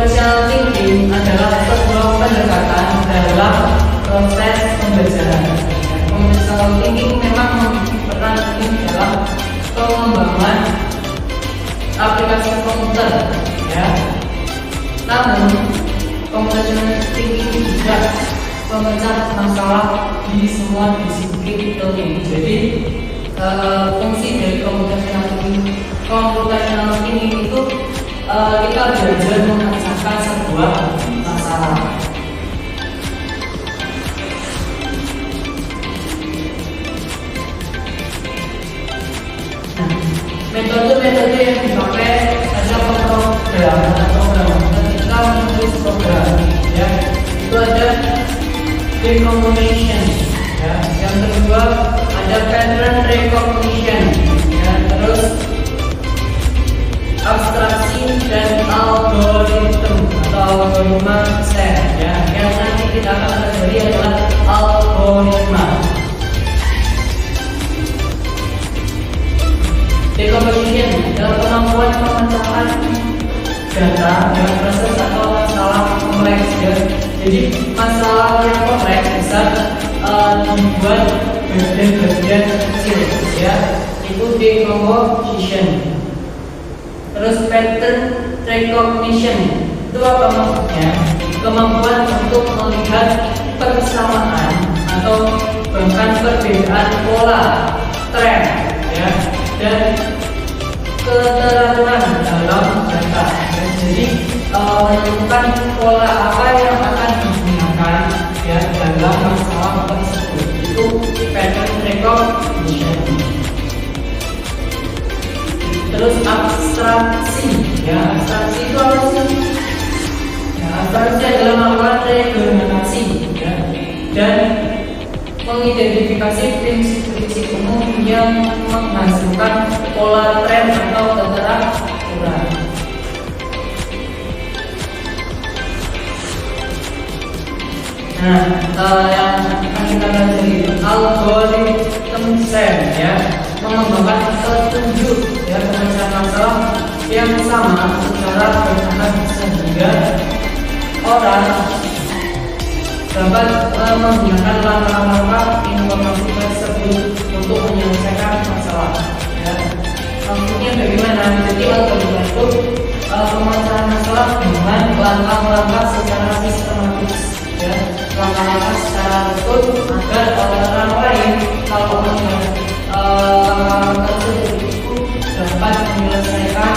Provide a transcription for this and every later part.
Computational thinking adalah sebuah pendekatan dalam proses pembelajaran. Computational thinking memang memiliki peran penting dalam pengembangan aplikasi komputer, ya. Namun, computational thinking juga memecah masalah di semua disiplin ilmu. Jadi, fungsi dari computational thinking itu kita belajar memecahkan sebuah masalah. Metode-metode yang dipakai ada pemrograman atau ketika menulis program, ya, itu ada recognition, ya. Yang kedua ada pattern recognition, ya. Terus abstraksi dan algoritma atau algoritma set, ya. Yang nanti kita akan pelajari adalah algoritma. Decomposition adalah kemampuan pemecahan data dengan proses atau masalah kompleks, ya. Jadi masalah yang kompleks bisa dibuat bagian-bagian kecil, ya. Itu decomposition. Terus pattern recognition itu apa maksudnya? Kemampuan untuk melihat persamaan atau bahkan perbedaan pola, tren, ya, dan keteraturan dalam data. Jadi menentukan pola apa yang akan digunakan, ya, dalam masalah tersebut. Itu pattern recognition. Terus abstraksi, ya. Abstraksi itu apa sih? Ya, abstraksi adalah melakukan regenerasi, ya, dan mengidentifikasi prinsip-prinsip umum yang menghasilkan pola tren atau keteraturan. Nah, yang akan kita pelajari algoritma set, ya, mengembangkan petunjuk, ya, pemecahan masalah yang sama secara bertahap sehingga orang dapat menggunakan langkah-langkah informasi tersebut untuk menyelesaikan masalah, ya. Maksudnya bagaimana? Jadi algoritma itu pemecahan masalah dengan langkah-langkah secara sistematis, ya, langkah-langkah secara rutin agar orang lain kalau melihat langkah-langkah tersebut itu dapat menyelesaikan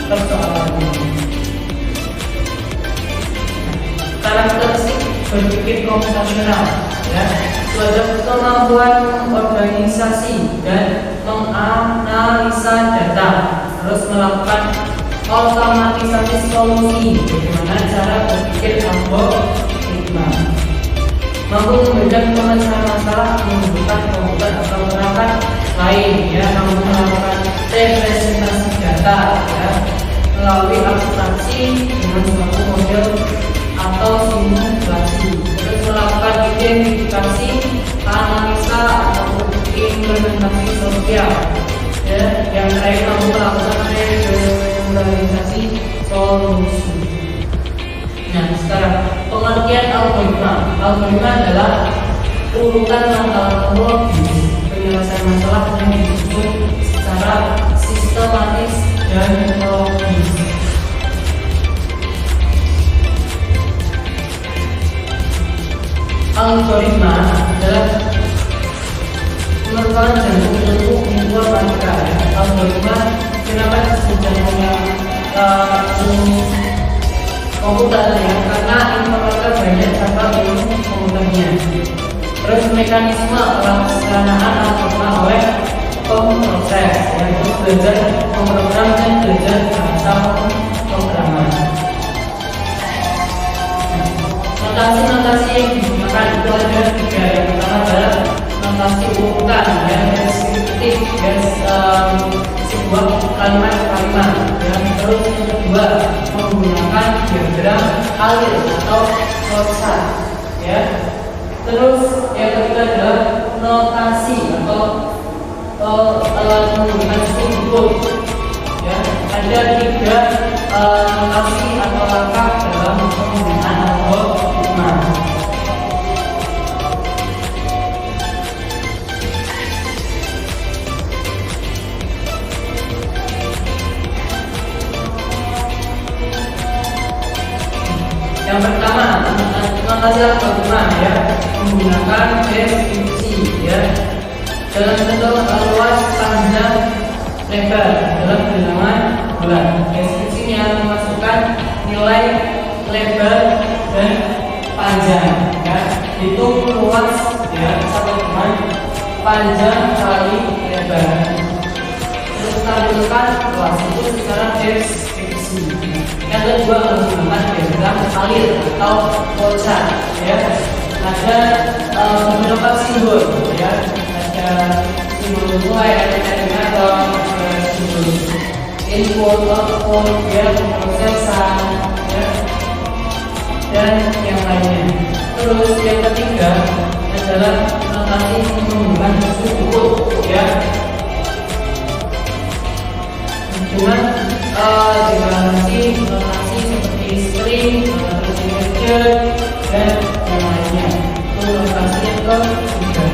persoalan ini. Karakteristik berpikir komputasional, ya, itu ada kemampuan mengorganisasi dan menganalisa data, terus melakukan otomatisasi solusi, bagaimana cara berpikir algoritma, mampu membedakan pemecahan masalah menggunakan komputer atau perangkat lain, ya, mampu melakukan representasi data, ya, melalui abstraksi dengan suatu model atau simulasi, terus melakukan identifikasi, analisa atau implementasi sosial, ya, yang terakhir mampu melakukan representasi solusi. Nah, sekarang pengertian algoritma. Algoritma adalah urutan langkah logis penyelesaian masalah yang disusun secara sistematis dan logis. Algoritma adalah merupakan jantung informatika, ya. Algoritma kenapa disebut jantungnya komputer, ya, karena informatika banyak cabang ilmu komputernya. Terus mekanisme pelaksanaan algoritma oleh pemproses, yaitu belajar memprogram dan belajar bahasa pemrograman. Notasi-notasi yang digunakan itu ada tiga. Yang pertama adalah notasi urutan, ya, deskriptif, ya, sebuah kalimat-kalimat, ya. Terus yang kedua menggunakan diagram alir atau chart, ya. Terus yang ketiga adalah notasi atau menggunakan simbol, ya. Ada tiga notasi atau langkah dalam penggunaan algoritma. Yang pertama, notasi algoritma ya, menggunakan deskripsi ya, dalam bentuk luas, panjang, lebar dalam bilangan bulan. Deskripsinya memasukkan nilai lebar dan panjang ya, itu luas ya sama dengan panjang kali lebar. Terus tampilkan luas itu secara deskripsi. Yang kedua, menggunakan diagram alir atau flowchart ya. Ada beberapa simbol ya, ada simbol mulai, ada terminator, simbol input, output ya, prosesan ya, dan yang lainnya. Terus yang ketiga adalah notasi menggunakan input ya, dengan deklarasi notasi seperti string, terus integer dan yang lainnya. Itu notasi yang ketiga.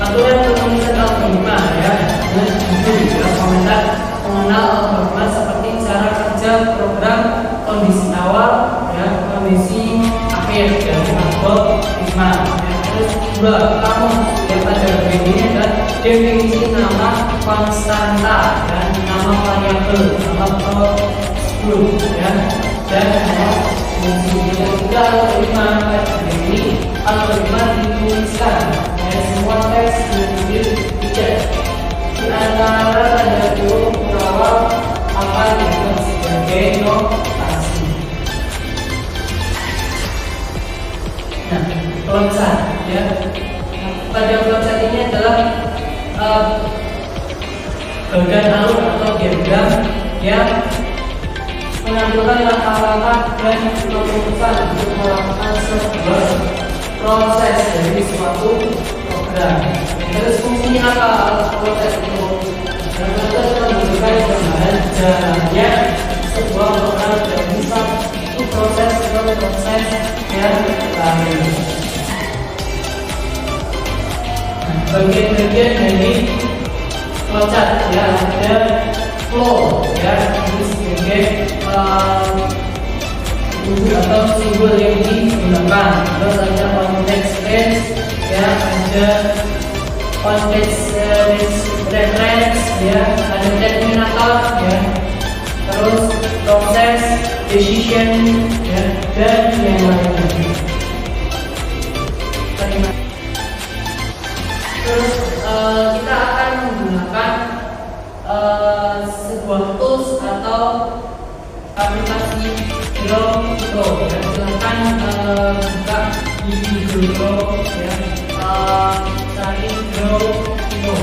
Aturan penulisan algoritma ya, dengan juga komentar mengenal algoritma seperti cara kerja program, kondisi awal ya, kondisi akhir dari algoritma ya. Terus dua, kamu ya, pada bagian ini adalah definisi nama konstanta dan nama variabel, nama prosedur ya, dan nama fungsi. Yang ketiga, algoritma pada bagian ini algoritma dituliskan ya, semua teks diambil dicek. Di antara tanda kurung awal akan dianggap sebagai notasi. Nah, flowchart ya. Pada flowchart ini adalah bagan alur atau diagram yang menampilkan langkah-langkah dan keputusan untuk melakukan sebuah proses dari suatu program. Terus fungsinya apa proses itu? Proses menunjukkan gambaran jalannya sebuah program dan bisa itu proses yang lain. Bagian-bagian dari flowchart ya, ada flow ya, ini sebagai atau simbol yang digunakan. Terus ada context range ya, ada context reference ya, ada terminator ya, terus proses, decision ya, dan yang lainnya. Terus kita akan menggunakan sebuah tools atau aplikasi Draw Pro ya. Silahkan buka di Google Pro ya, cari Draw Pro.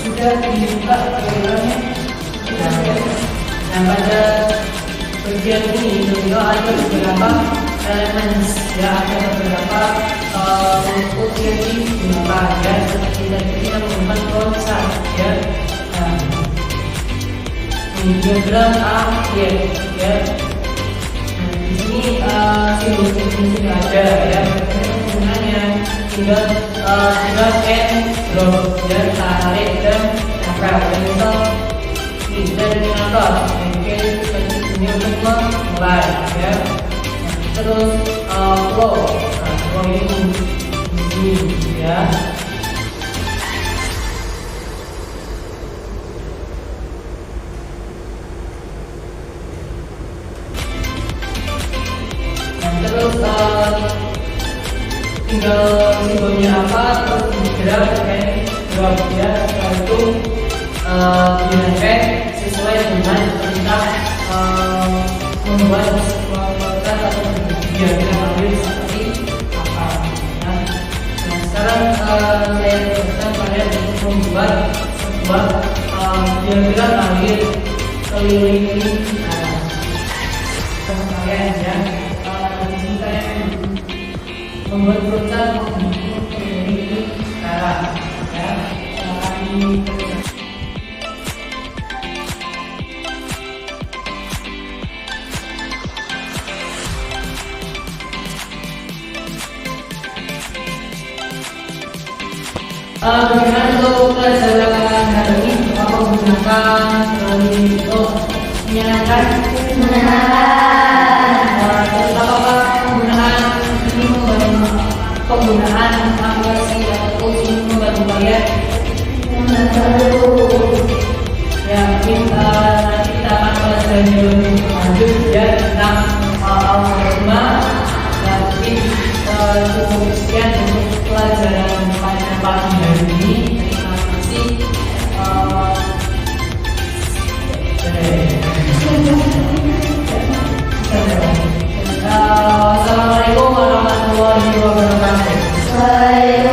Sudah dibuka diagramnya. Nah, pada bagian ini juga ada beberapa elements ya, ada beberapa input yang digunakan ya, seperti tadi kita menggunakan flowchart ya. Nah, diagram akhir ya. Nah, di sini simbol-simbol sudah ada ya. Penggunaannya tinggal drag and drop ya, tarik dan tempel. Dan misal ini terminator, mungkin ini untuk memulai ya. Terus flow, nah flow ini ya. tinggal simbolnya apa terus digerak kayak drop ya, setelah itu dinamik sesuai dengan perintah membuat atau diagram ambil seperti apa. Nah, sekarang saya pesan kalian untuk membuat sebuah diagram ambil keliling kalian ya. Di sini saya membuat perusahaan untuk keliling arah ya. Bagaimana untuk pelajaran hari ini? Apa menggunakan ini untuk menyenangkan? Terus apakah penggunaan ini membantu penggunaan aplikasi atau ini membantu kalian? Ya mungkin nanti kita akan belajar lebih lanjut ya tentang algoritma. Dan mungkin cukup sekian untuk pelajaran pagi hari ini. Terima kasih. Assalamualaikum warahmatullahi wabarakatuh.